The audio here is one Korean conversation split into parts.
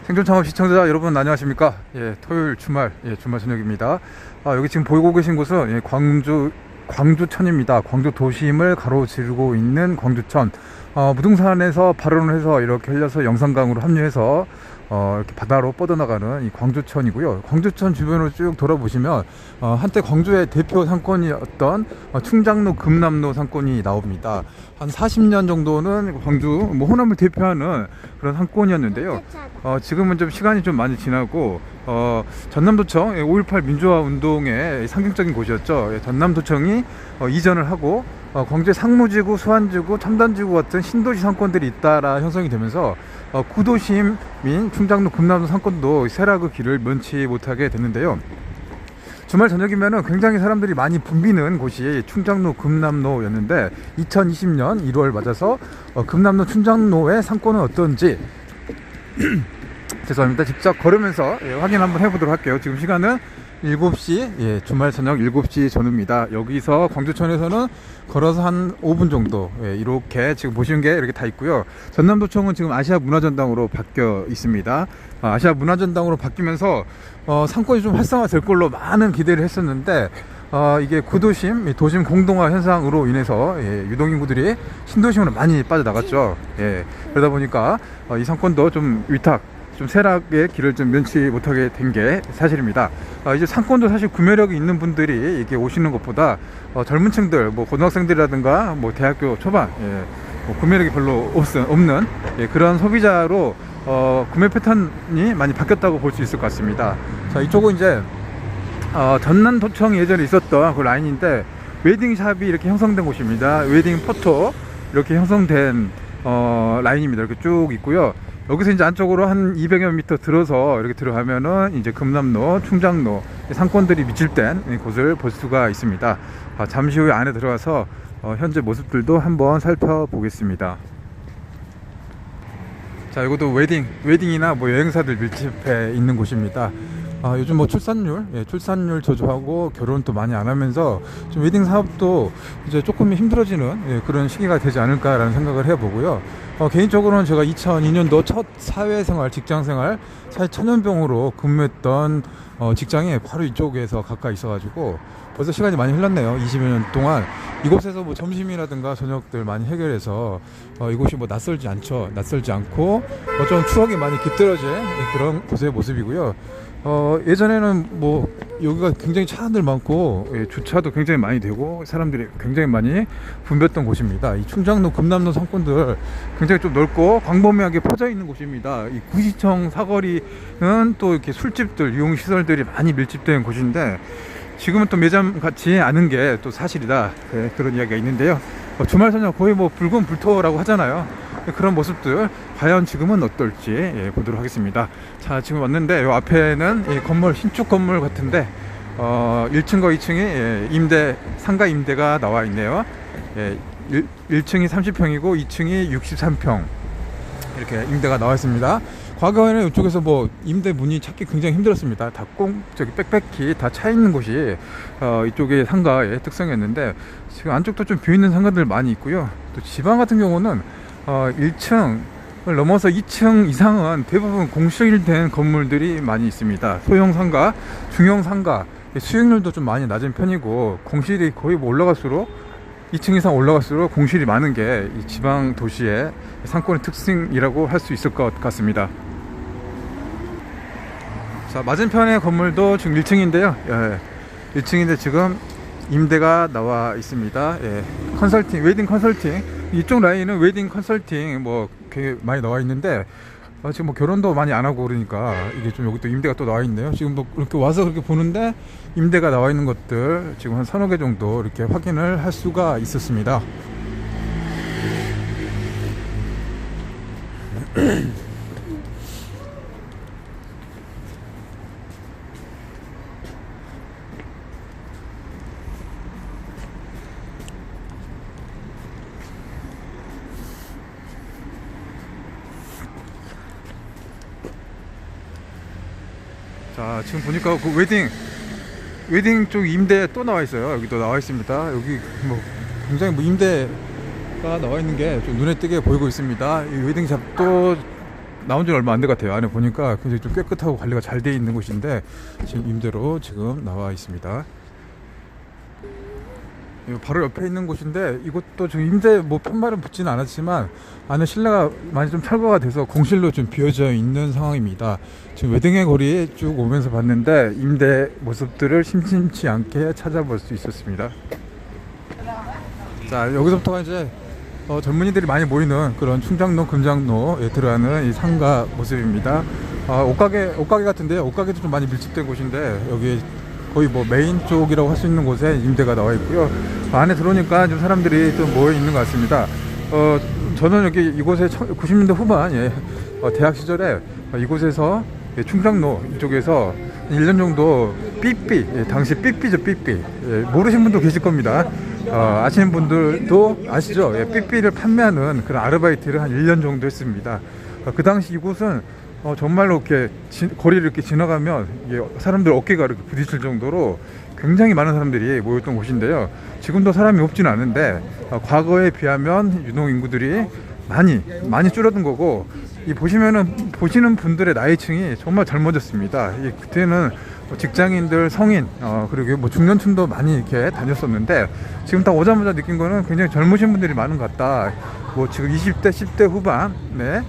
생존 창업 시청자 여러분 안녕하십니까? 예, 토요일 주말, 주말 저녁입니다. 여기 지금 보이고 계신 곳은 광주천입니다. 광주 도심을 가로지르고 있는 광주천. 무등산에서 발원을 해서 이렇게 흘려서 영산강으로 합류해서 이렇게 바다로 뻗어나가는 이 광주천이고요. 광주천 주변으로 쭉 돌아보시면 한때 광주의 대표 상권이었던 충장로 금남로 상권이 나옵니다. 한 40년 정도는 광주 호남을 대표하는 그런 상권이었는데요. 지금은 좀 시간이 좀 많이 지나고 전남도청 5.18 민주화 운동의 상징적인 곳이었죠. 전남도청이 이전을 하고 광주의 상무지구, 수안지구, 첨단지구 같은 신도시 상권들이 잇따라 형성이 되면서 구도심인 충장로 금남로 상권도 쇠락의 길을 면치 못하게 됐는데요. 주말 저녁이면 굉장히 사람들이 많이 붐비는 곳이 충장로 금남로였는데 2020년 1월 맞아서 금남로 충장로의 상권은 어떤지 죄송합니다. 직접 걸으면서 확인 한번 해보도록 할게요. 지금 시간은 7시, 주말 저녁 7시 전후입니다. 여기서 광주천에서는 걸어서 한 5분 정도, 이렇게 지금 보시는 게 이렇게 다 있고요. 전남도청은 지금 아시아 문화전당으로 바뀌어 있습니다. 아시아 문화전당으로 바뀌면서 상권이 좀 활성화될 걸로 많은 기대를 했었는데 이게 구도심, 도심 공동화 현상으로 인해서 유동인구들이 신도심으로 많이 빠져나갔죠. 그러다 보니까 이 상권도 좀 좀 쇠락의 길을 좀 면치 못하게 된 게 사실입니다. 이제 상권도 사실 구매력이 있는 분들이 이렇게 오시는 것보다 젊은 층들, 고등학생들이라든가 대학교 초반, 구매력이 별로 없는 그런 소비자로 구매 패턴이 많이 바뀌었다고 볼 수 있을 것 같습니다. 자, 이쪽은 이제 전남도청 예전에 있었던 그 라인인데 웨딩샵이 이렇게 형성된 곳입니다. 웨딩 포토 이렇게 형성된 라인입니다. 이렇게 쭉 있고요. 여기서 이제 안쪽으로 한 200여 미터 들어서 이렇게 들어가면은 이제 금남로, 충장로 상권들이 밀집된 곳을 볼 수가 있습니다. 잠시 후에 안에 들어가서 현재 모습들도 한번 살펴보겠습니다. 자, 이것도 웨딩이나 여행사들 밀집해 있는 곳입니다. 요즘 출산율 저조하고 결혼도 많이 안 하면서 좀 웨딩 사업도 이제 조금 힘들어지는 그런 시기가 되지 않을까라는 생각을 해보고요. 개인적으로는 제가 2002년도 첫 사회생활, 직장생활, 사회 천연병으로 근무했던 직장이 바로 이쪽에서 가까이 있어가지고 벌써 시간이 많이 흘렀네요. 20여 년 동안 이곳에서 점심이라든가 저녁들 많이 해결해서 이곳이 낯설지 않고 좀 추억이 많이 깃들어진 그런 곳의 모습이고요. 예전에는 여기가 굉장히 차들 많고 주차도 굉장히 많이 되고 사람들이 굉장히 많이 붐볐던 곳입니다. 이 충장로 금남로 상권들 굉장히 좀 넓고 광범위하게 퍼져 있는 곳입니다. 이 구시청 사거리는 또 이렇게 술집들, 유흥시설들이 많이 밀집된 곳인데 지금은 또 매점 같지 않은 게 또 사실이다, 그런 이야기가 있는데요. 주말 저녁 거의 붉은 불토라고 하잖아요. 그런 모습들 과연 지금은 어떨지 보도록 하겠습니다. 자, 지금 왔는데 이 앞에는 건물, 신축 건물 같은데 1층과 2층이 상가 임대가 나와 있네요. 1층이 30평이고 2층이 63평 이렇게 임대가 나와 있습니다. 과거에는 이쪽에서 임대 문의 찾기 굉장히 힘들었습니다. 다 빽빽히 다 차 있는 곳이 이쪽의 상가의 특성이었는데 지금 안쪽도 좀 비어있는 상가들 많이 있고요. 또 지방 같은 경우는 1층을 넘어서 2층 이상은 대부분 공실된 건물들이 많이 있습니다. 소형 상가, 중형 상가, 수익률도 좀 많이 낮은 편이고 공실이 거의 올라갈수록 2층 이상 올라갈수록 공실이 많은 게 이 지방 도시의 상권의 특징이라고 할 수 있을 것 같습니다. 자, 맞은편의 건물도 지금 1층인데요. 1층인데 지금 임대가 나와 있습니다. 컨설팅, 웨딩 컨설팅, 이쪽 라인은 웨딩 컨설팅 되게 많이 나와 있는데 지금 결혼도 많이 안 하고 그러니까 이게 좀 여기 또 임대가 또 나와 있네요. 지금 이렇게 와서 그렇게 보는데 임대가 나와 있는 것들 지금 한 서너 개 정도 이렇게 확인을 할 수가 있었습니다. 자, 지금 보니까 그 웨딩 쪽 임대 또 나와 있어요. 여기도 나와 있습니다. 여기 굉장히 임대가 나와 있는 게 좀 눈에 띄게 보이고 있습니다. 이 웨딩샵도 나온 지 얼마 안 된 것 같아요. 안에 보니까 굉장히 좀 깨끗하고 관리가 잘 돼 있는 곳인데 지금 임대로 지금 나와 있습니다. 바로 옆에 있는 곳인데 이것도 지금 임대 뭐 편말은 붙지는 않았지만 안에 실내가 많이 좀 철거가 돼서 공실로 좀 비어져 있는 상황입니다. 지금 외등의 거리에 쭉 오면서 봤는데 임대 모습들을 심심치 않게 찾아볼 수 있었습니다. 자, 여기서부터가 이제 젊은이들이 많이 모이는 그런 충장로 금장로에 들어가는 이 상가 모습입니다. 옷가게 같은데요. 옷가게도 좀 많이 밀집된 곳인데 여기 거의 뭐 메인 쪽이라고 할 수 있는 곳에 임대가 나와 있고요. 안에 들어오니까 좀 사람들이 좀 모여 있는 것 같습니다. 저는 여기 이곳에 90년대 후반 대학 시절에 이곳에서 충장로 이쪽에서 1년 정도 삐삐, 당시 삐삐죠, 삐삐. 모르신 분도 계실 겁니다. 아시는 분들도 아시죠? 삐삐를 판매하는 그런 아르바이트를 한 1년 정도 했습니다. 그 당시 이곳은 정말로 이렇게 거리를 이렇게 지나가면 이게 사람들 어깨가 이렇게 부딪힐 정도로 굉장히 많은 사람들이 모였던 곳인데요. 지금도 사람이 없지는 않은데 과거에 비하면 유동인구들이 많이 줄어든 거고, 이 보시는 분들의 나이층이 정말 젊어졌습니다. 그때는 직장인들, 성인, 그리고 뭐 중년층도 많이 이렇게 다녔었는데 지금 딱 오자마자 느낀 거는 굉장히 젊으신 분들이 많은 것 같다. 뭐 지금 20대, 10대 후반에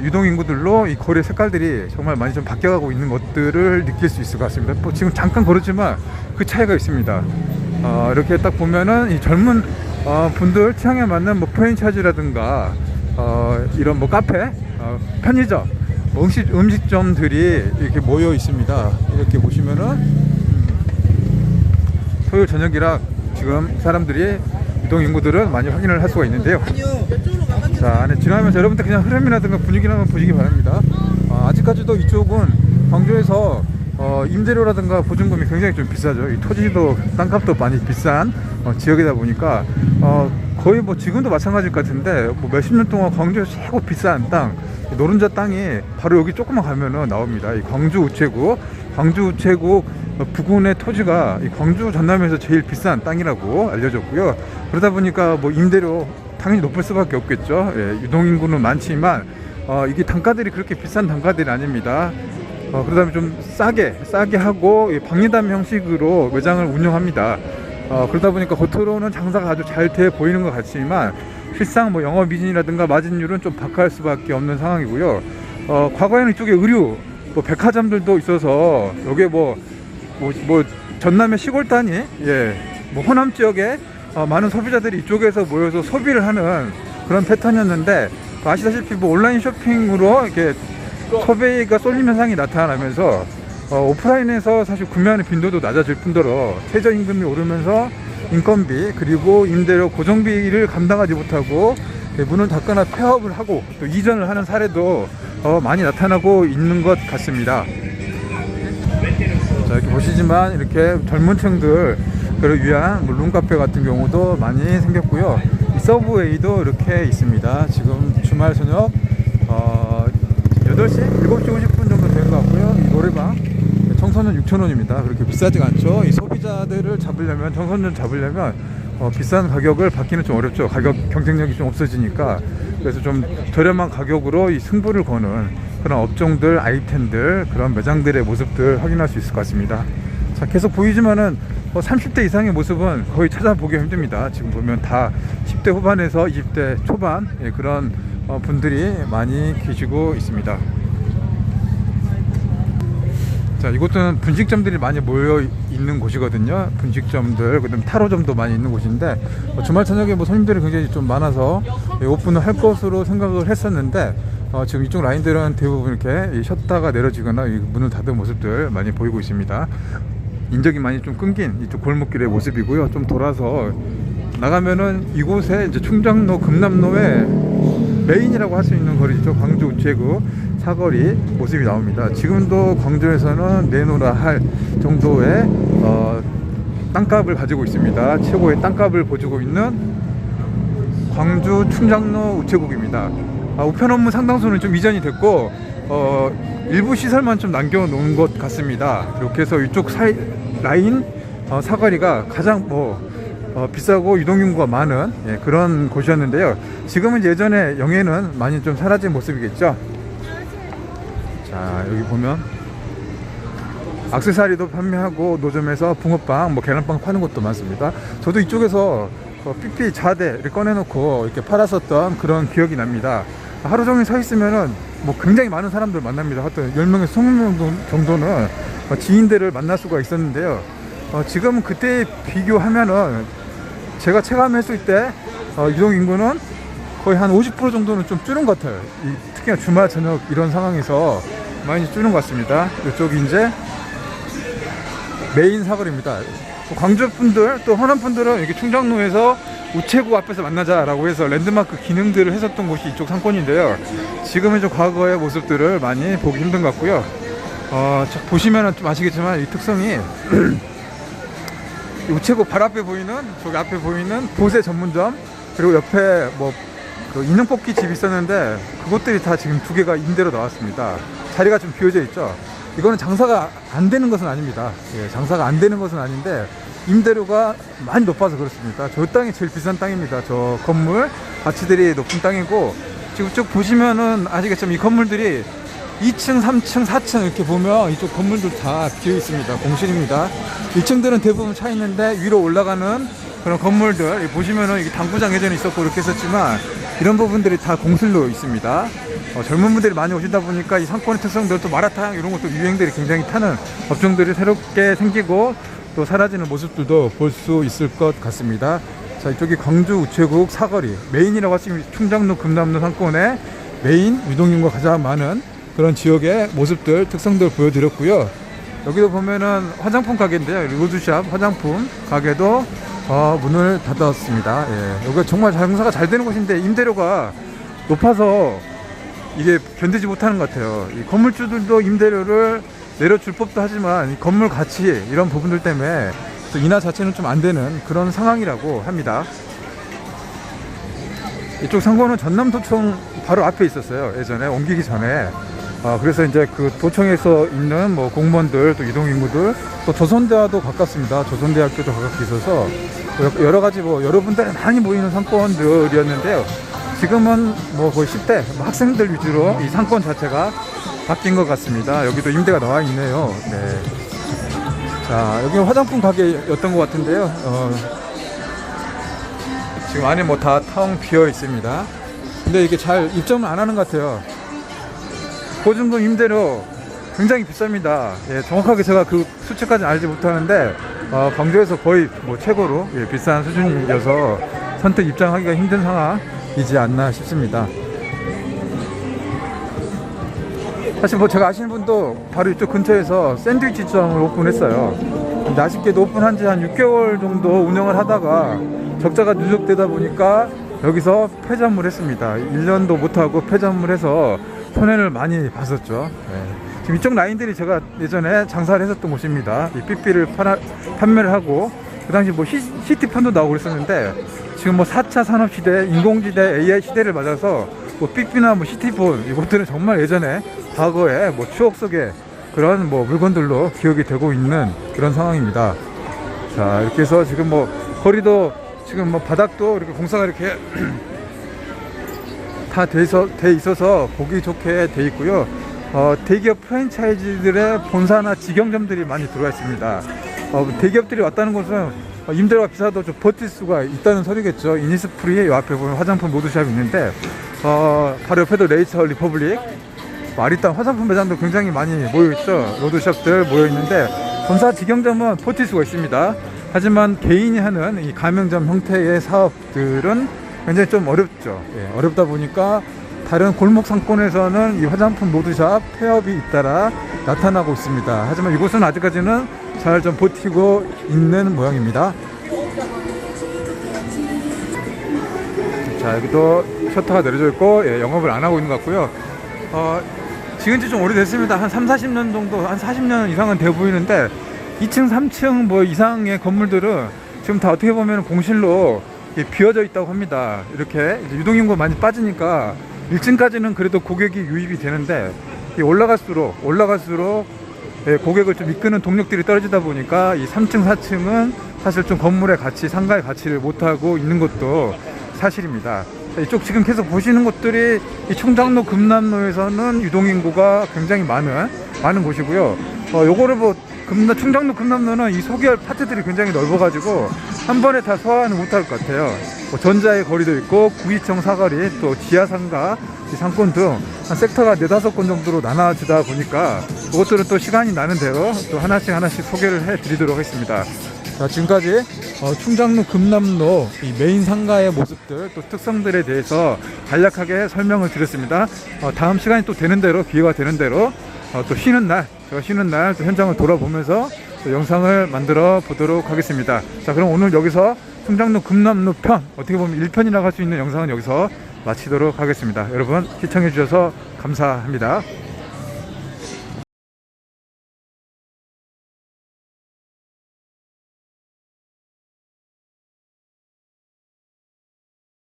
유동인구들로 이 거리 색깔들이 정말 많이 좀 바뀌어가고 있는 것들을 느낄 수 있을 것 같습니다. 뭐 지금 잠깐 걸었지만 그 차이가 있습니다. 이렇게 딱 보면은 이 젊은 분들 취향에 맞는 뭐 프랜차이즈라든가 이런 뭐 카페, 편의점, 뭐 음식점들이 이렇게 모여 있습니다. 이렇게 보시면은 토요일 저녁이라 지금 사람들이 유동인구들은 많이 확인을 할 수가 있는데요. 자, 안에 지나가면서 여러분들 그냥 흐름이라든가 분위기를 한번 보시기 바랍니다. 아직까지도 이쪽은 광주에서 임대료라든가 보증금이 굉장히 좀 비싸죠. 이 토지도 땅값도 많이 비싼 지역이다 보니까 거의 뭐 지금도 마찬가지일 것 같은데 뭐 몇십 년 동안 광주에서 최고 비싼 땅, 노른자 땅이 바로 여기 조금만 가면은 나옵니다. 이 광주 우체국 부근의 토지가 이 광주 전남에서 제일 비싼 땅이라고 알려졌고요. 그러다 보니까 뭐 임대료 당연히 높을 수밖에 없겠죠. 유동인구는 많지만 이게 단가들이 그렇게 비싼 단가들이 아닙니다. 그러다 보면 좀 싸게 하고 박리담 형식으로 매장을 운영합니다. 그러다 보니까 겉으로는 장사가 아주 잘 돼 보이는 것 같지만 실상 뭐 영업이진이라든가 마진율은 좀 박할 수밖에 없는 상황이고요. 과거에는 이쪽에 의류, 뭐 백화점들도 있어서 여기에 뭐 전남의 시골 단위, 뭐 호남 지역에 많은 소비자들이 이쪽에서 모여서 소비를 하는 그런 패턴이었는데 아시다시피 뭐 온라인 쇼핑으로 이렇게 소비가 쏠림 현상이 나타나면서 오프라인에서 사실 구매하는 빈도도 낮아질 뿐더러 최저임금이 오르면서 인건비 그리고 임대료 고정비를 감당하지 못하고 문을 닫거나 폐업을 하고 또 이전을 하는 사례도 많이 나타나고 있는 것 같습니다. 자, 이렇게 보시지만 이렇게 젊은 층들을 위한 뭐 룸카페 같은 경우도 많이 생겼고요. 서브웨이도 이렇게 있습니다. 지금 주말 저녁 8시, 7시 50분 정도 된 것 같고요. 이 노래방 청소년 6,000원입니다. 그렇게 비싸지가 않죠. 이 소비자들을 잡으려면, 청소년 잡으려면 비싼 가격을 받기는 좀 어렵죠. 가격 경쟁력이 좀 없어지니까. 그래서 좀 저렴한 가격으로 이 승부를 거는 그런 업종들, 아이템들, 그런 매장들의 모습들 확인할 수 있을 것 같습니다. 자, 계속 보이지만은 30대 이상의 모습은 거의 찾아보기 힘듭니다. 지금 보면 다 10대 후반에서 20대 초반 그런 분들이 많이 계시고 있습니다. 자, 이곳은 분식점들이 많이 모여 있는 곳이거든요. 분식점들, 그다음 타로점도 많이 있는 곳인데 주말 저녁에 뭐 손님들이 굉장히 좀 많아서 오픈을 할 것으로 생각을 했었는데 지금 이쪽 라인들은 대부분 이렇게 쉬었다가 내려지거나 문을 닫은 모습들 많이 보이고 있습니다. 인적이 많이 좀 끊긴 이쪽 골목길의 모습이고요. 좀 돌아서 나가면은 이곳에 이제 충장로 금남로의 메인이라고 할 수 있는 거리죠. 광주 우체국 사거리 모습이 나옵니다. 지금도 광주에서는 내놓으라 할 정도의 땅값을 가지고 있습니다. 최고의 땅값을 보여주고 있는 광주 충장로 우체국입니다. 우편 업무 상당수는 좀 이전이 됐고 일부 시설만 좀 남겨놓은 것 같습니다. 이렇게 해서 이쪽 라인 사거리가 가장 비싸고 유동인구가 많은 그런 곳이었는데요. 지금은 예전의 영예는 많이 좀 사라진 모습이겠죠. 자, 여기 보면 액세서리도 판매하고 노점에서 붕어빵, 뭐 계란빵 파는 것도 많습니다. 저도 이쪽에서 삐삐 자대를 꺼내놓고 이렇게 팔았었던 그런 기억이 납니다. 하루 종일 서 있으면은 뭐 굉장히 많은 사람들 만납니다. 하여튼 10명에서 20명 정도는 지인들을 만날 수가 있었는데요. 지금 그때 비교하면은 제가 체감했을 때 유동 인구는 거의 한 50% 정도는 좀 줄은 것 같아요. 특히나 주말 저녁 이런 상황에서 많이 줄은 것 같습니다. 이쪽이 이제 메인 사거리입니다. 광주 분들 또 호남 분들은 이렇게 충정로에서 우체국 앞에서 만나자라고 해서 랜드마크 기능들을 했었던 곳이 이쪽 상권인데요. 지금은 좀 과거의 모습들을 많이 보기 힘든 것 같고요. 보시면은 좀 아시겠지만 이 특성이 우체국 바로 앞에 보이는, 저기 앞에 보이는 보세 전문점, 그리고 옆에 뭐 그 인형 뽑기 집 있었는데 그것들이 다 지금 2개가 임대로 나왔습니다. 자리가 좀 비어져 있죠. 이거는 장사가 안 되는 것은 아닙니다. 예, 장사가 안 되는 것은 아닌데 임대료가 많이 높아서 그렇습니다. 저 땅이 제일 비싼 땅입니다. 저 건물 가치들이 높은 땅이고, 지금 쭉 보시면은 아시겠지만 이 건물들이 2층, 3층, 4층 이렇게 보면 이쪽 건물들 다 비어 있습니다. 공실입니다. 1층들은 대부분 차 있는데 위로 올라가는 그런 건물들 보시면은 이게 당구장 예전에 있었고 이렇게 했었지만 이런 부분들이 다 공실로 있습니다. 젊은 분들이 많이 오시다 보니까 이 상권의 특성들, 또 마라탕 이런 것도 유행들이 굉장히 타는 업종들이 새롭게 생기고 또 사라지는 모습들도 볼 수 있을 것 같습니다. 자, 이쪽이 광주 우체국 사거리 메인이라고 하시면 충정로 금남로 상권의 메인, 유동인구가 가장 많은 그런 지역의 모습들, 특성들 보여드렸고요. 여기도 보면은 화장품 가게인데요. 로드샵 화장품 가게도 문을 닫았습니다. 예, 여기가 정말 장사가 잘 되는 곳인데 임대료가 높아서 이게 견디지 못하는 것 같아요. 이 건물주들도 임대료를 내려줄 법도 하지만 이 건물 가치 이런 부분들 때문에 또 인하 자체는 좀 안 되는 그런 상황이라고 합니다. 이쪽 상권은 전남도청 바로 앞에 있었어요. 예전에 옮기기 전에. 그래서 이제 그 도청에서 있는 뭐 공무원들, 또 이동인구들, 또 조선대와도 가깝습니다. 조선대학교도 가깝게 있어서 여러 가지 뭐 여러분들이 많이 모이는 상권들이었는데요. 지금은 뭐 거의 10대 학생들 위주로 이 상권 자체가 바뀐 것 같습니다. 여기도 임대가 나와 있네요. 네. 자, 여기 화장품 가게였던 것 같은데요. 지금 안에 뭐 다 텅 비어 있습니다. 근데 이게 잘 입점을 안 하는 것 같아요. 보증금 임대료 굉장히 비쌉니다. 예, 정확하게 제가 그 수치까지는 알지 못하는데 광주에서 거의 뭐 최고로 비싼 수준이어서 선뜻 입장하기가 힘든 상황이지 않나 싶습니다. 사실 뭐 제가 아시는 분도 바로 이쪽 근처에서 샌드위치점을 오픈했어요. 근데 아쉽게도 오픈한 지 한 6개월 정도 운영을 하다가 적자가 누적되다 보니까 여기서 폐점을 했습니다. 1년도 못하고 폐점을 해서 손해를 많이 봤었죠. 네. 지금 이쪽 라인들이 제가 예전에 장사를 했었던 곳입니다. 이 삐삐를 판매를 하고 그 당시 뭐 시티폰도 나오고 그랬었는데 지금 뭐 4차 산업시대, 인공지대, AI 시대를 맞아서 뭐 삐삐나 뭐 시티폰 이것들은 정말 예전에 과거에 뭐 추억 속에 그런 뭐 물건들로 기억이 되고 있는 그런 상황입니다. 자, 이렇게 해서 지금 뭐 거리도 지금 뭐 바닥도 이렇게 공사가 이렇게 다 돼 있어서 보기 좋게 돼 있고요. 대기업 프랜차이즈들의 본사나 직영점들이 많이 들어와 있습니다. 대기업들이 왔다는 것은 임대료가 비싸도 좀 버틸 수가 있다는 소리겠죠. 이니스프리 이 앞에 보면 화장품 로드샵이 있는데 바로 옆에도 레이처 리퍼블릭, 아리따운 화장품 매장도 굉장히 많이 모여있죠. 로드샵들 모여있는데 본사 직영점은 버틸 수가 있습니다. 하지만 개인이 하는 이 가맹점 형태의 사업들은 굉장히 좀 어렵죠. 예, 어렵다 보니까 다른 골목 상권에서는 이 화장품 로드샵 폐업이 잇따라 나타나고 있습니다. 하지만 이곳은 아직까지는 잘 좀 버티고 있는 모양입니다. 자, 여기도 셔터가 내려져 있고 영업을 안 하고 있는 것 같고요. 지은 지 좀 오래됐습니다. 한 3, 40년 정도, 한 40년 이상은 돼 보이는데 2층, 3층 뭐 이상의 건물들은 지금 다 어떻게 보면 공실로 비어져 있다고 합니다. 이렇게 유동인구가 많이 빠지니까 1층까지는 그래도 고객이 유입이 되는데 올라갈수록 고객을 좀 이끄는 동력들이 떨어지다 보니까 이 3층, 4층은 사실 좀 건물의 가치, 상가의 가치를 못하고 있는 것도 사실입니다. 이쪽 지금 계속 보시는 곳들이 이 충장로 금남로에서는 유동인구가 굉장히 많은 곳이고요. 요거를 뭐 충장로 금남로는 이 소개할 파트들이 굉장히 넓어가지고 한 번에 다 소화는 못할 것 같아요. 뭐 전자의 거리도 있고 구이청 사거리, 또 지하상가, 상권 등 한 섹터가 4-5건 정도로 나눠지다 보니까 그것들은 또 시간이 나는 대로 또 하나씩 소개를 해 드리도록 하겠습니다. 자, 지금까지 충장로 금남로 이 메인 상가의 모습들, 또 특성들에 대해서 간략하게 설명을 드렸습니다. 다음 시간이 또 되는 대로, 기회가 되는 대로 또 제가 쉬는 날 또 현장을 돌아보면서 또 영상을 만들어 보도록 하겠습니다. 자, 그럼 오늘 여기서 충장로 금남로 편, 어떻게 보면 1편이라고 할 수 있는 영상은 여기서 마치도록 하겠습니다. 여러분 시청해 주셔서 감사합니다.